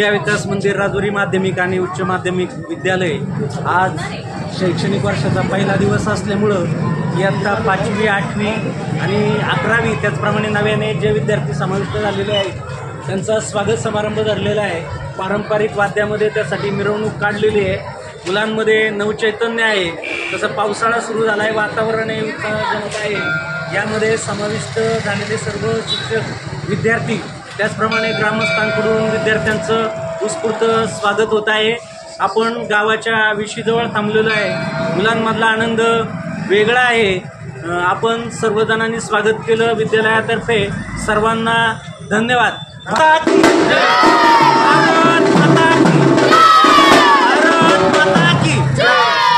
विद्या विकास मंदिर राजुरी माध्यमिक आणि उच्च माध्यमिक विद्यालय आज शैक्षणिक वर्षाचा पहिला दिवस असल्यामुळं इयत्ता 5वी 8वी आणि 11वी त्याचप्रमाणे नव्याने जे विद्यार्थी समाविष्ट झालेले आहेत त्यांचा स्वागत समारंभ धरलेला आहे। पारंपरिक वाद्यामध्ये त्यासाठी मिरवणूक काढलेली आहे। मुलांमध्ये नवचैतन्य आहे। तसं पावसाळा सुरू झाला आहे, वातावरण हे उत्साहजनक आहे। यामध्ये समाविष्ट झालेले सर्व शिक्षक विद्यार्थी त्याचप्रमाणे ग्रामस्थांकडून विद्यार्थ्यांचं उत्स्फूर्त स्वागत होत आहे। आपण गावाच्या विशीजवळ थांबलेलो आहे। मुलांमधला आनंद वेगळा आहे। आपण सर्वजणांनी स्वागत केलं विद्यालयातर्फे। सर्वांना धन्यवाद।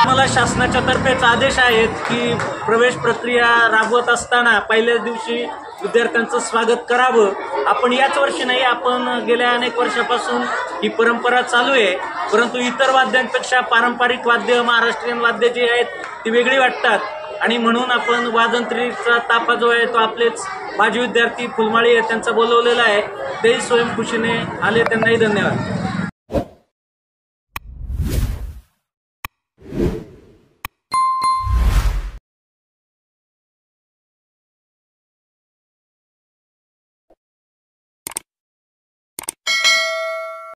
मला शासनाच्या तर्फेच आदेश आहेत की प्रवेश प्रक्रिया राबवत असताना पहिल्याच दिवशी विद्यार्थ्यांचं स्वागत करावं। आपण याच वर्षी नाही, आपण गेल्या अनेक वर्षापासून ही परंपरा चालू आहे। परंतु इतर वाद्यांपेक्षा पारंपरिक वाद्य महाराष्ट्रीयन वाद्य जी आहेत ती वेगळी वाटतात आणि म्हणून आपण वाजंत्रीचा ताफा जो आहे तो आपलेच माजी विद्यार्थी फुलमाळी आहेत त्यांचा बोलवलेला आहे। तेही स्वयंखुशीने आले, त्यांनाही धन्यवाद।